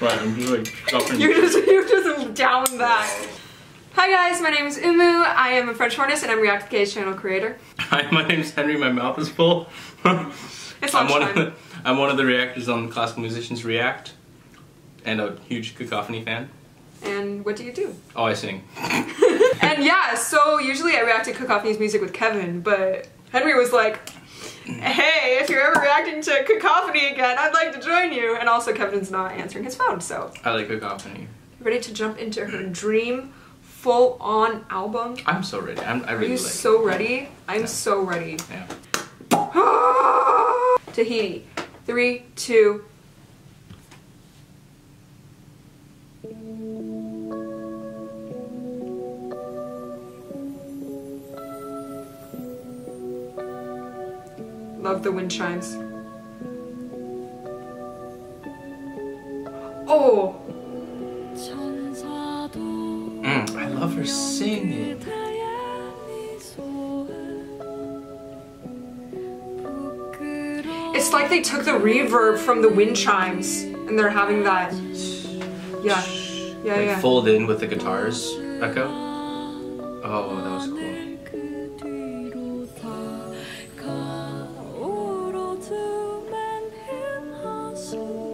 Right, I'm just like stuffing. You're just down that. Hi guys, my name is Umu. I am a French hornist and I'm React channel creator. Hi, my name's Henry. My mouth is full. It's lunchtime. I'm one of the reactors on Classical Musicians React, and a huge Cacophony fan. And what do you do? Oh, I sing. And yeah, so usually I react to Cacophony's music with Kevin, but Henry was like, hey, if you're ever reacting to Cacophony again, I'd like to join you. And also Kevin's not answering his phone, so. I like Cacophony. Ready to jump into her dream full-on album? I'm so ready. I really like it. Are you so ready? I'm so ready. Yeah. Tahiti. 3, 2. Love the wind chimes. Oh! I love her singing. It's like they took the reverb from the wind chimes and they're having that. Yeah. Yeah, like yeah. fold in with the guitars echo. Oh, that was cool.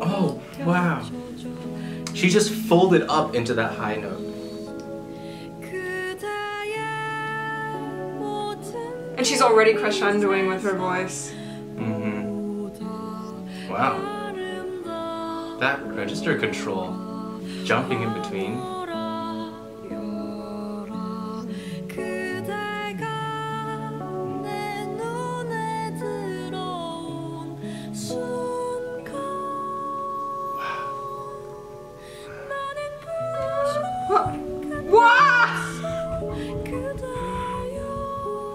Oh, wow. She just folded up into that high note. And she's already crescendoing with her voice. Wow. That register control. Jumping in between.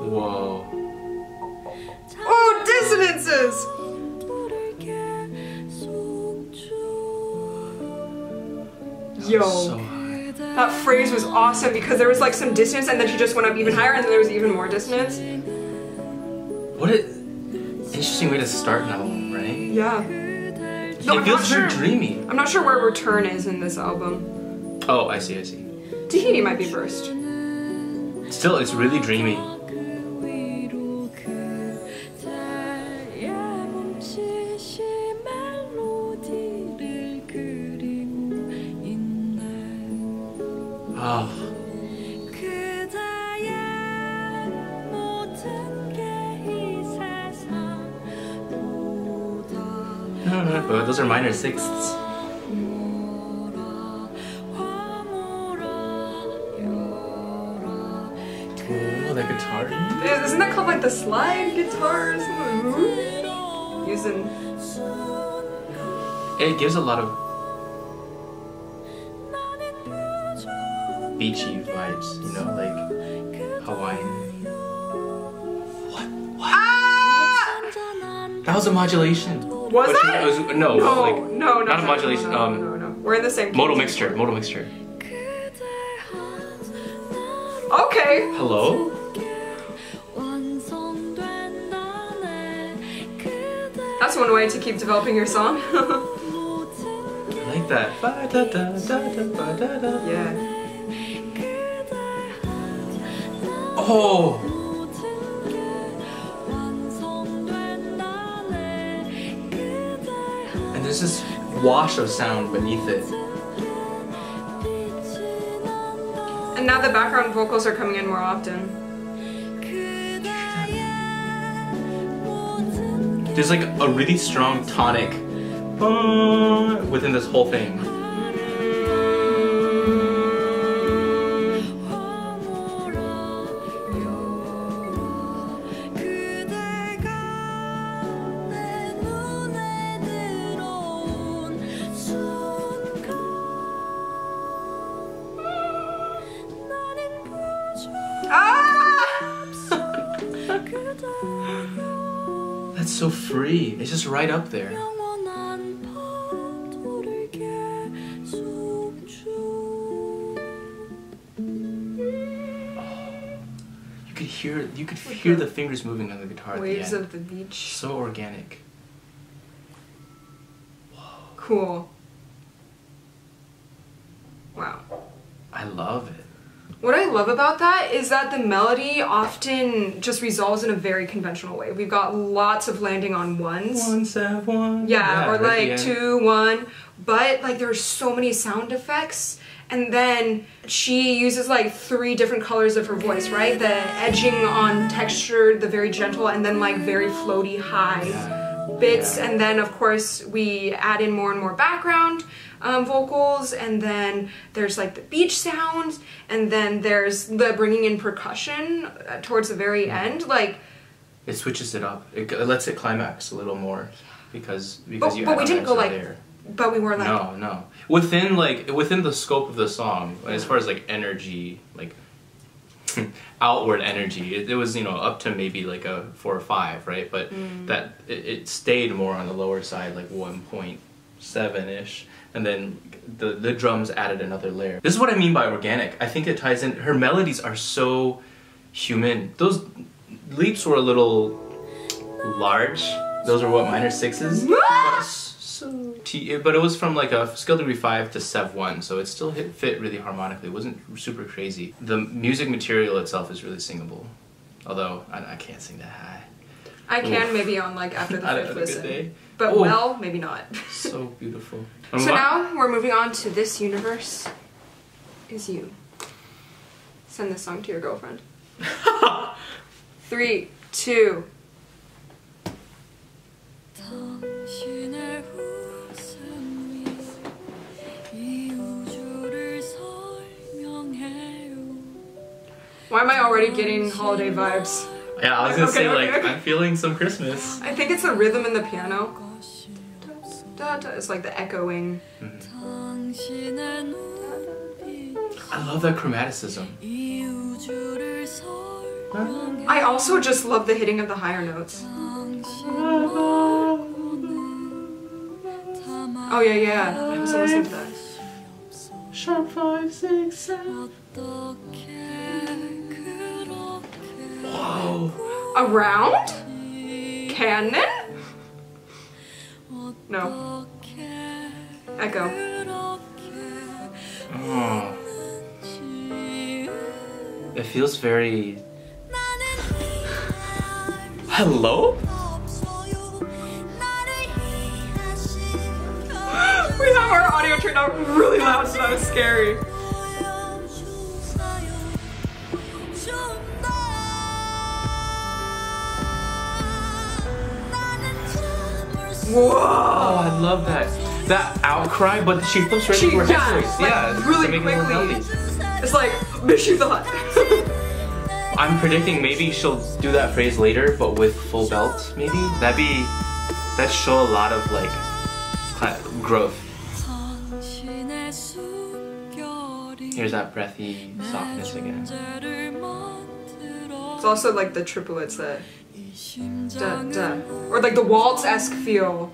Whoa. Oh, dissonances! Yo, so high. That phrase was awesome because there was like some dissonance and then she just went up even higher and then there was even more dissonance. What an interesting way to start an album, right? Yeah. It feels very dreamy. I'm not sure where Return is in this album. Oh, I see, I see. Tahiti might be first. Still, it's really dreamy. Oh. But those are minor sixths. Oh, that guitar. Isn't that called like the slide guitar or something? Using. It gives a lot of beachy vibes, you know, like Hawaiian. What? Ah! That was a modulation. Was that? No, like, no, not a modulation. No. We're in the same. Modal mixture. Modal mixture. Okay. Hello? That's one way to keep developing your song. I like that. Yeah. Oh! And there's this wash of sound beneath it. And now the background vocals are coming in more often. There's like a really strong tonic within this whole thing. That's so free. It's just right up there. You could hear the fingers moving on the guitar. Waves at the of the beach. So organic. Cool. What I love about that is that the melody often just resolves in a very conventional way. We've got lots of landing on ones. 1 7 1. Yeah, or like 2 1. But like there's so many sound effects, and then she uses like 3 different colors of her voice, right? The edging on texture, the very gentle, and then like very floaty high bits, and then of course we add in more and more background vocals, and then there's like the beach sounds, and then there's the bringing in percussion towards the very end. Like it switches it up. It lets it climax a little more because you. But we didn't go like. There. But we weren't like. No. Within the scope of the song, as far as like energy, like outward energy, it was, you know, up to maybe like a 4 or 5, right? But that it stayed more on the lower side, like 1.7-ish. And then the drums added another layer. This is what I mean by organic. I think it ties in. Her melodies are so human. Those leaps were a little large. Those are what, minor 6s? But it was from like a scale degree 5 to Sev 1, so it still fit really harmonically. It wasn't super crazy. The music material itself is really singable, although I can't sing that high. I can maybe on like after the 5th listen. Day. But well, maybe not. So beautiful. So now we're moving on to This Universe Is You. Send this song to your girlfriend. 3, 2. Why am I already getting holiday vibes? Yeah, I was gonna say, I'm feeling some Christmas. I think it's the rhythm in the piano. It's like the echoing. I love that chromaticism. I also just love the hitting of the higher notes. Oh yeah. I was listening to that. Sharp 5, 6, 7. Whoa. Around? Canon? No. Echo. Oh. It feels very... Hello? We have our audio turned out really loud, so that was scary. Whoa! Oh, I love that. That outcry, but she flips right into her head voice. Like, really quickly. It's like, bitch, you thought. I'm predicting maybe she'll do that phrase later, but with full belt, maybe? That'd show a lot of, like, growth. Here's that breathy softness again. It's also like the triplets that da da, or like the waltz-esque feel,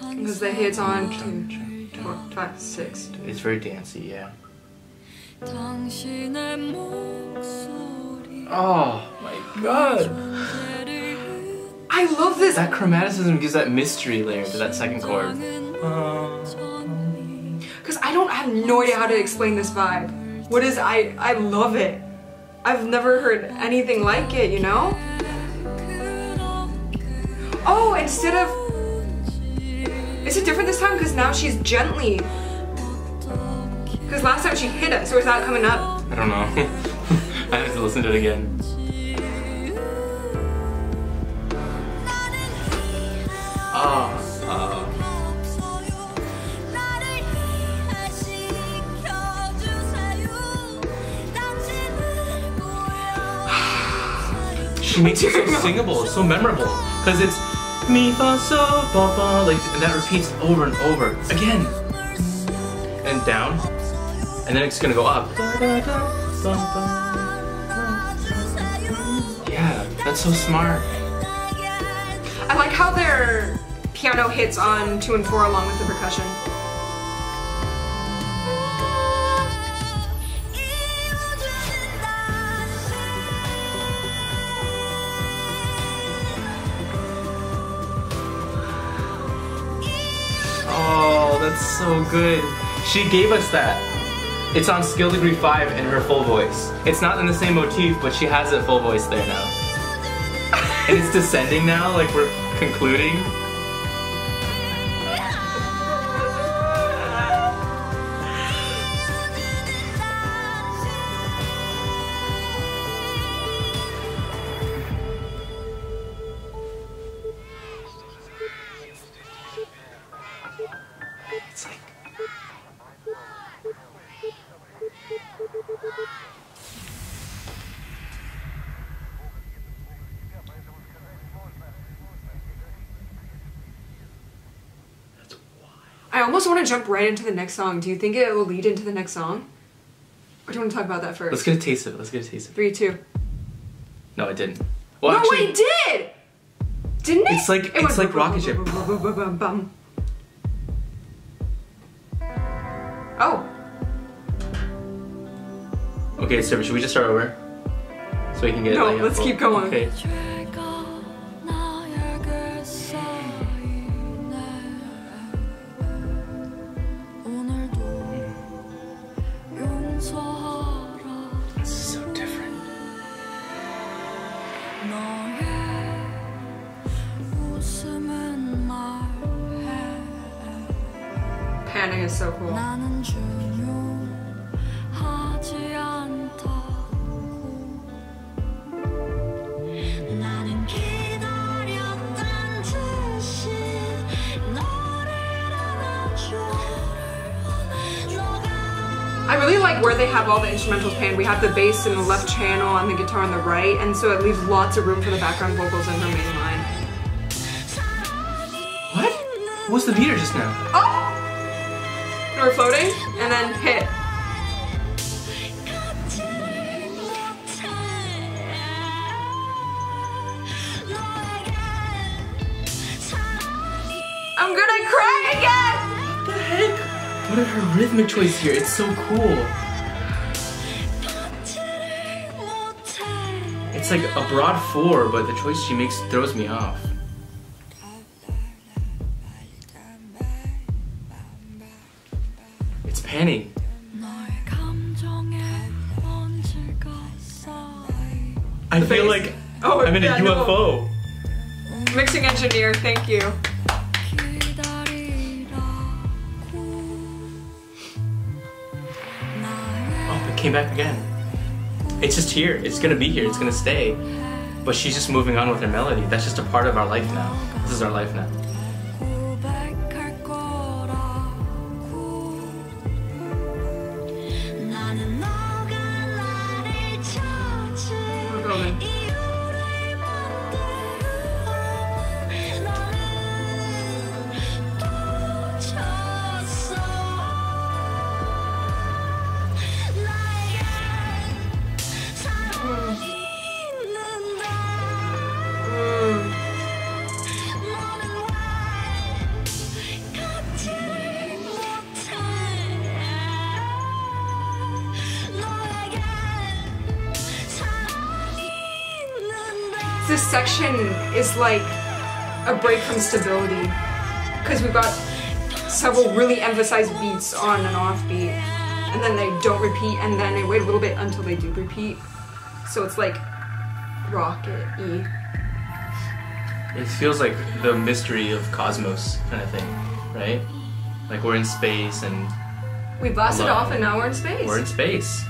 because the hits on 2, 4, 5, 6. It's very dancey, yeah. Oh my god! I love this. That chromaticism gives that mystery layer to that second chord. Because I have no idea how to explain this vibe. What is I love it. I've never heard anything like it, you know? Oh, instead of... Is it different this time? Because now she's gently... Because last time she hit us, or is that coming up? I don't know. I have to listen to it again. She makes it so singable, so memorable, because it's mi fa so ba ba, like, and that repeats over and over again, and down, and then it's gonna go up. Yeah, that's so smart. I like how their piano hits on 2 and 4 along with the percussion. Oh, that's so good. She gave us that. It's on skill degree 5 in her full voice. It's not in the same motif, but she has it full voice there now. And it's descending now, like we're concluding. It's like... I almost want to jump right into the next song. Do you think it will lead into the next song? Or do you want to talk about that first? Let's get a taste of it. Let's get a taste of it. 3, 2. No, it didn't. Well, no, actually, it did! Didn't it? It's like rocket ship. Oh. Okay, so should we just start over? So we can get No, like, let's keep going. Okay. This is so different. Panning is so cool. I really like where they have all the instrumentals panned. We have the bass in the left channel and the guitar on the right, and so it leaves lots of room for the background vocals in her main line. What? What's the beater just now? Oh! We're floating, and then hit. I'm gonna cry again! What the heck? What are her rhythmic choices here? It's so cool. It's like a broad 4, but the choice she makes throws me off. It's panning. I feel like I'm in a UFO. Mixing engineer, thank you. Oh, it came back again. It's just here. It's gonna be here. It's gonna stay. But she's just moving on with her melody. That's just a part of our life now. This is our life now. We're going. This section is like a break from stability because we've got several really emphasized beats on and off beat, and then they don't repeat, and then they wait a little bit until they do repeat. So it's like rocket-y. It feels like the mystery of cosmos kind of thing, right? Like we're in space and... We blasted off and now we're in space. We're in space.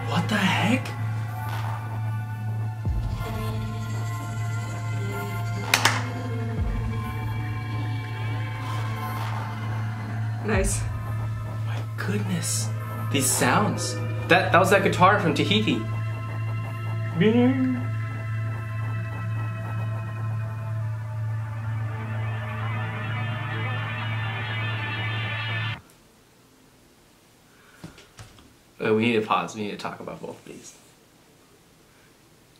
What the heck? Nice. My goodness. These sounds. That was that guitar from Tahiti. We need to pause. We need to talk about both of these.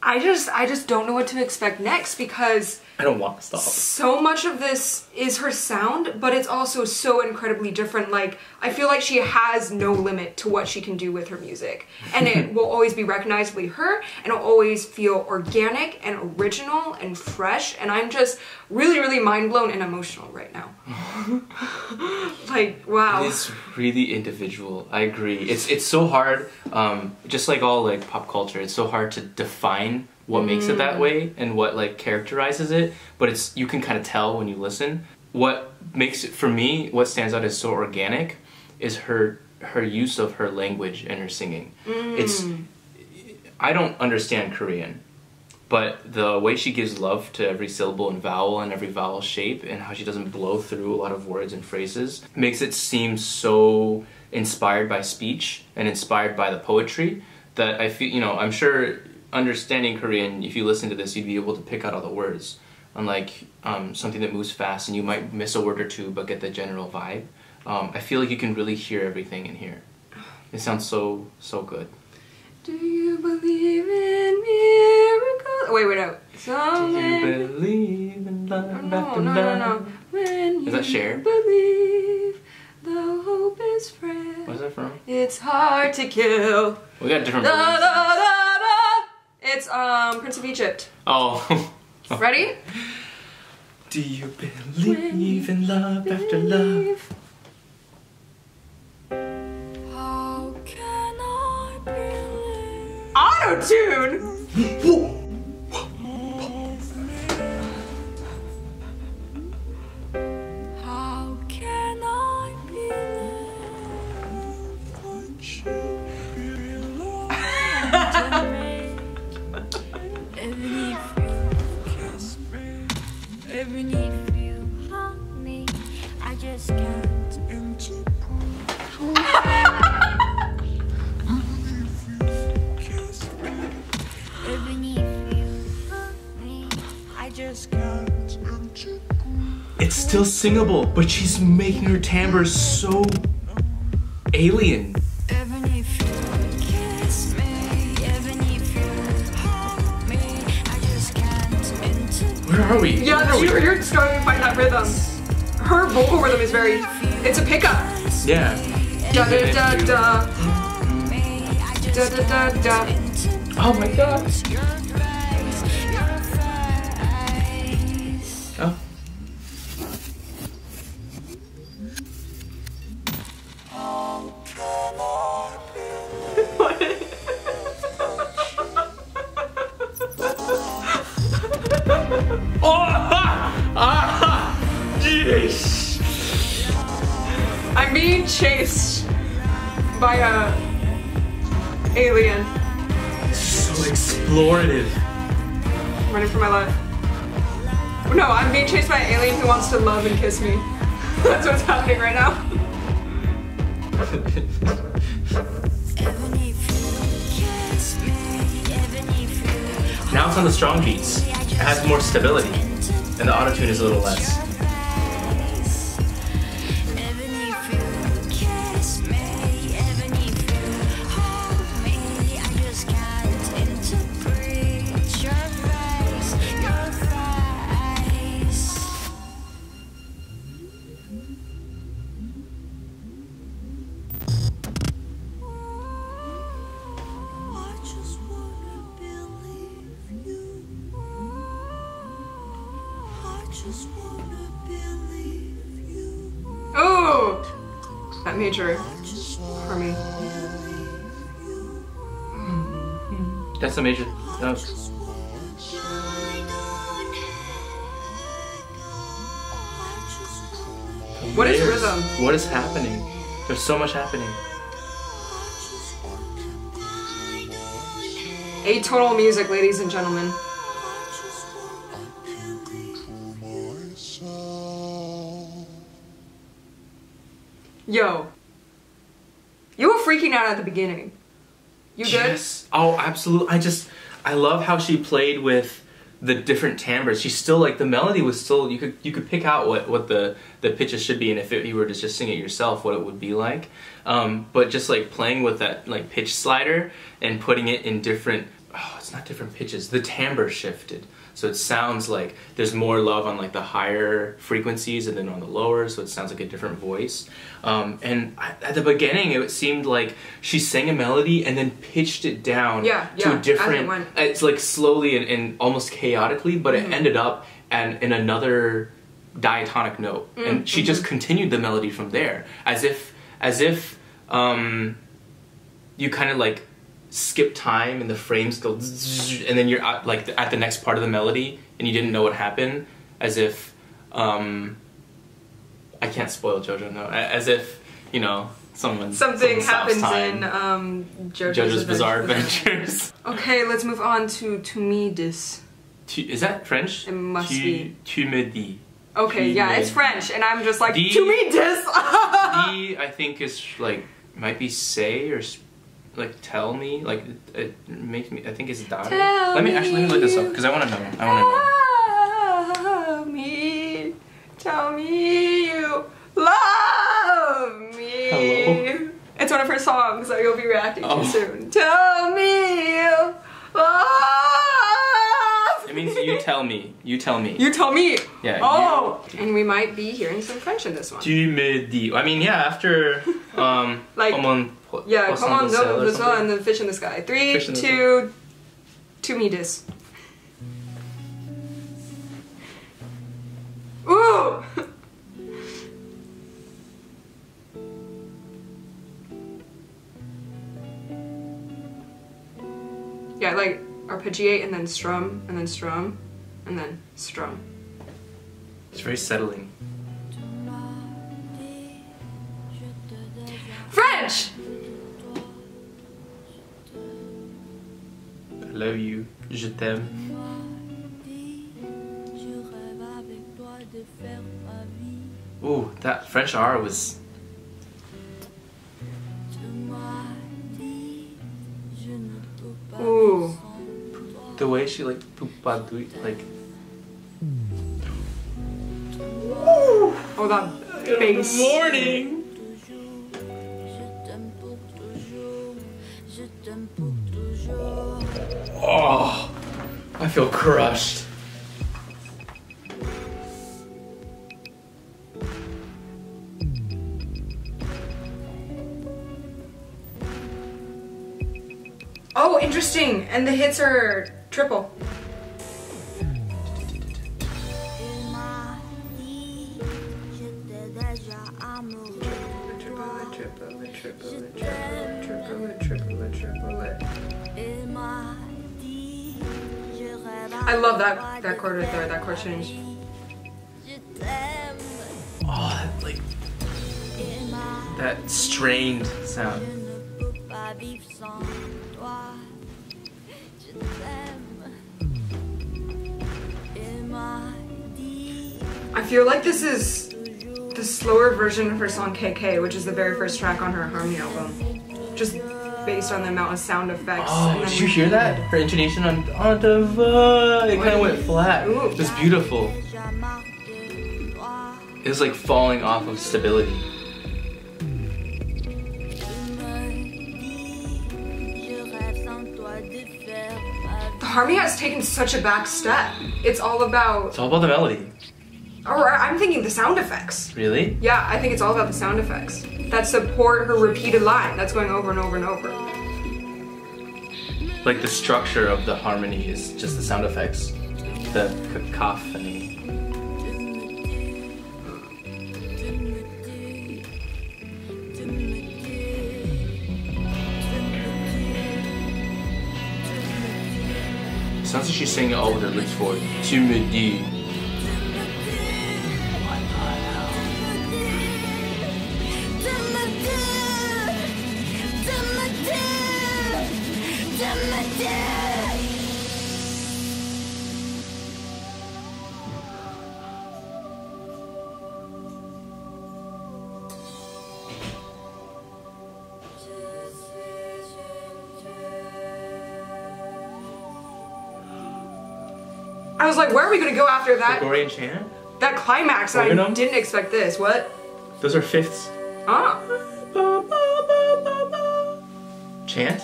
I just don't know what to expect next because I don't want to stop. So much of this is her sound, but it's also so incredibly different. Like, I feel like she has no limit to what she can do with her music. And it will always be recognizably her, and it'll always feel organic and original and fresh. And I'm just really, really mind blown and emotional right now. Like, wow. It's really individual. I agree. It's so hard, just like all like pop culture, it's so hard to define what makes it that way and what like characterizes it, but it's, you can kind of tell when you listen. What makes it, for me, what stands out as so organic is her use of her language and her singing. It's, I don't understand Korean, but the way she gives love to every syllable and every vowel shape, and how she doesn't blow through a lot of words and phrases makes it seem so inspired by speech and inspired by the poetry that I feel, you know, I'm sure understanding Korean, if you listen to this, you'd be able to pick out all the words. Unlike something that moves fast and you might miss a word or two but get the general vibe. I feel like you can really hear everything in here. It sounds so good. Do you believe in miracles? Wait, no. Do you believe in love after love? No. When is that Cher? Believe the hope is fresh. Where's that from? It's hard to kill. We got different Da, versions. da, da, da. It's Prince of Egypt. Oh. Ready? Do you believe in love after love? How can I believe? Auto-tune? How can I Even if you hug me, I just can't Even if you hug me, I just can't. It's still singable, but she's making her timbre so alien. Even if you kiss me, even if you hug me, I just can't. Where are we? Yeah, you're struggling to find that rhythm. Her vocal rhythm is very, it's a pickup. Yeah. Da da da da. Da da da da. Oh my god. Oh. Jeez. I'm being chased by a alien. So explorative. I'm running for my life. No, I'm being chased by an alien who wants to love and kiss me. That's what's happening right now. Now it's on the strong beats. It has more stability, and the auto-tune is a little less. Oh, that major for me. That's a major. No. What is Layers. rhythm? What is happening? There's so much happening. Atonal music, ladies and gentlemen. Yo. You were freaking out at the beginning. You good? Yes. Oh, absolutely. I love how she played with the different timbres. She's still like, the melody was still, you could pick out what the pitches should be, and if you were to just sing it yourself, what it would be like. But just like playing with that like pitch slider and putting it in different, oh, it's not different pitches. The timbre shifted. So it sounds like there's more love on like the higher frequencies and then on the lower, so it sounds like a different voice. And at the beginning, it seemed like she sang a melody and then pitched it down to a different. It's like slowly and almost chaotically, but it ended up in another diatonic note, and she just continued the melody from there, as if you kind of like skip time and the frames go zzz, and then you're like at the next part of the melody and you didn't know what happened, as if I can't spoil JoJo, no, as if, you know, something happens in JoJo's Bizarre Adventures. Okay, let's move on to me dis. Is that French? It must be. Tu me dis. Okay, yeah, it's French, and I'm just like, D, to me dis. D, I think is like, might be say or like tell me, like it makes me, I think it's Dami. Let me look this up because I want to know. Tell me you love me. Hello? It's one of her songs that you'll be reacting to soon. Tell me you love It means you tell me. You tell me. You tell me. Yeah. Oh, and we might be hearing some French in this one. Tu me dis. I mean, yeah, after like, come on, no, and then Fish in the Sky. 3, 2, to me dis. Ooh! Yeah, like arpeggiate and then strum and then strum and then strum. It's very settling. French! I love you. Je t'aime. Ooh, that French R was... Ooh. The way she like like... Oh, that bass. Good morning! Oh, I feel crushed. Oh, interesting. And the hits are triple. I love that chord right there, that chord change. Oh, that, like, that strained sound. I feel like this is the slower version of her song KK, which is the very first track on her Harmony album. Just based on the amount of sound effects. Oh, did you hear that? Her intonation on the it kind of went flat. Ooh. It was beautiful. It was like falling off of stability. The harmony has taken such a back step. It's all about the melody. Or I'm thinking the sound effects. Really? Yeah, I think it's all about the sound effects that support her repeated line that's going over and over and over. Like the structure of the harmony is just the sound effects. The cacophony. Sounds like she's singing it all with her lips forward. Tu me dis. I was like, where are we gonna go after that? Gregorian chant? That climax, I Organum? didn't expect this. What? Those are fifths. Ah. Chant?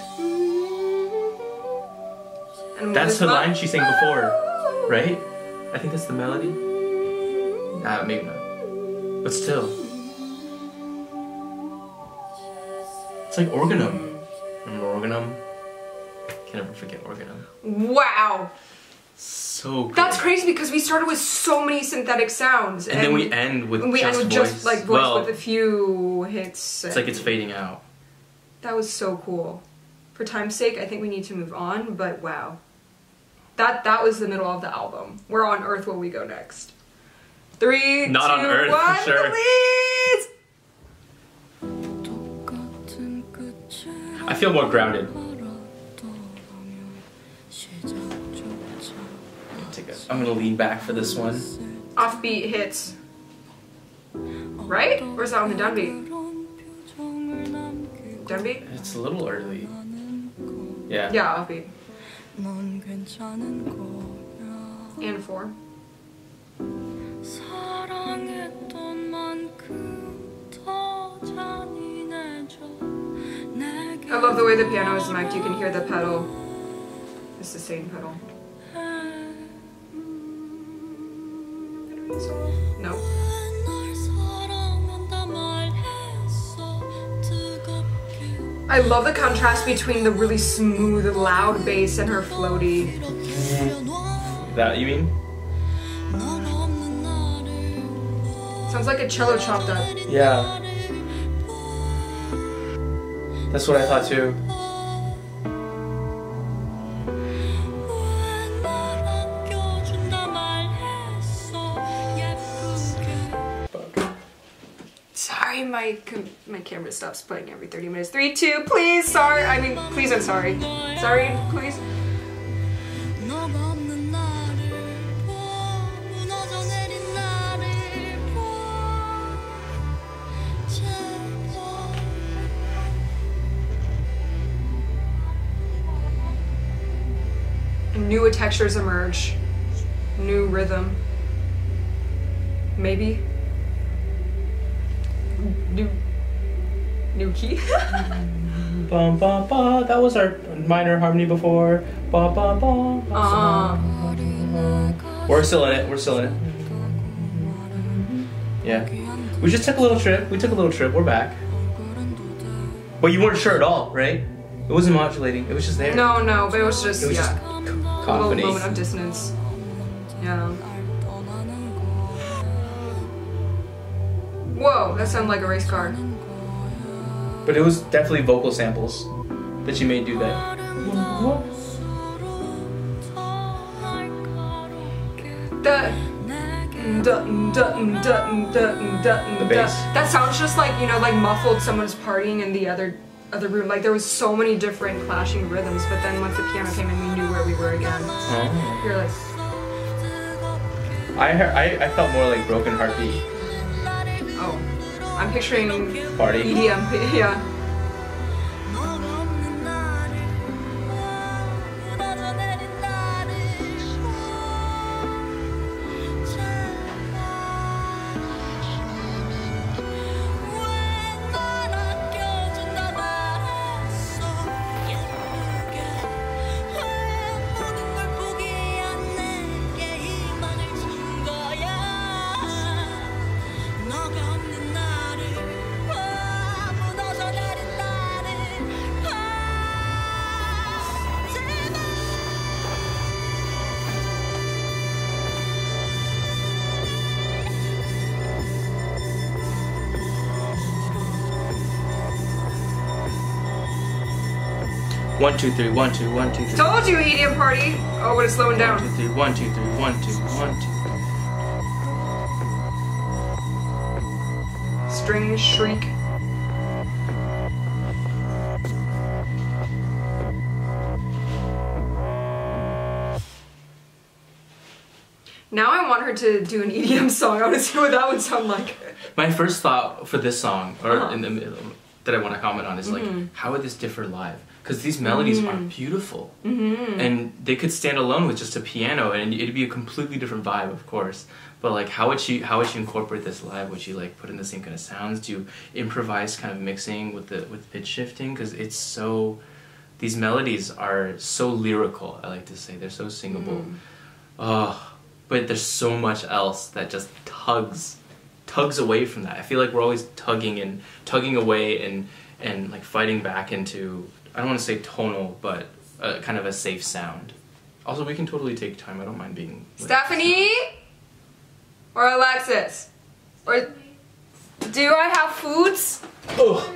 And That's the what is line she sang before. right? I think that's the melody. Nah, maybe not. But still. It's like organum. Remember organum? Can't ever forget organum. Wow. So good. That's crazy because we started with so many synthetic sounds. And then we end with voice. Just like voice with a few hits. It's like it's fading out. That was so cool. For time's sake, I think we need to move on, but wow. That was the middle of the album. Where on earth will we go next? 3, Not 2, on Earth, 1, for sure. please! I feel more grounded. I'm gonna lean back for this one. Offbeat hits. Right? Or is that on the downbeat? Downbeat? It's a little early. Yeah. Yeah, offbeat. And 4. I love the way the piano is mic'd. You can hear the pedal. The sustain pedal. No. I love the contrast between the really smooth, loud bass and her floaty. That you mean? Sounds like a cello chopped up. Yeah. That's what I thought too. Sorry, my camera stops playing every 30 minutes. 3, 2, please, sorry. I mean, please and sorry. Sorry, please. New textures emerge. New rhythm. Maybe. New key. Bum bum ba. That was our minor harmony before. Ba ba ba. We're still in it. We're still in it. Yeah. We just took a little trip. We took a little trip. We're back. But you weren't sure at all, right? It wasn't modulating. It was just there. No, but it was just It was just a cacophony. little moment of dissonance. Yeah. Whoa, that sounded like a race car. But it was definitely vocal samples that you made do that. The bass. That sounds just like, you know, like muffled someone's partying in the other room. Like there was so many different clashing rhythms, but then once the piano came in, we knew where we were again. Oh. You're like, I felt more like Broken Heartbeat. oh, I'm picturing Party. EDM, yeah. One, two, three, 1, 2, 1, 2, 3. Told you EDM party. Oh, but it's slowing down. 1, 2, 3, 1, 2, 3, 1, 2, 1, 2. String shriek. Now I want her to do an EDM song. I want to see what that would sound like. My first thought for this song, or in the middle, that I want to comment on is like, how would this differ live? Because these melodies are beautiful, and they could stand alone with just a piano, and it'd be a completely different vibe, of course. But like, how would she incorporate this live? Would she like put in the same kind of sounds? Do you improvise kind of mixing with pitch shifting? Because it's so, these melodies are so lyrical. I like to say they're so singable. But there's so much else that just tugs away from that. I feel like we're always tugging away and like fighting back into, I don't want to say tonal, but kind of a safe sound. Also, we can totally take time. I don't mind being like, Stephanie? Or Alexis? Or do I have foods? Oh,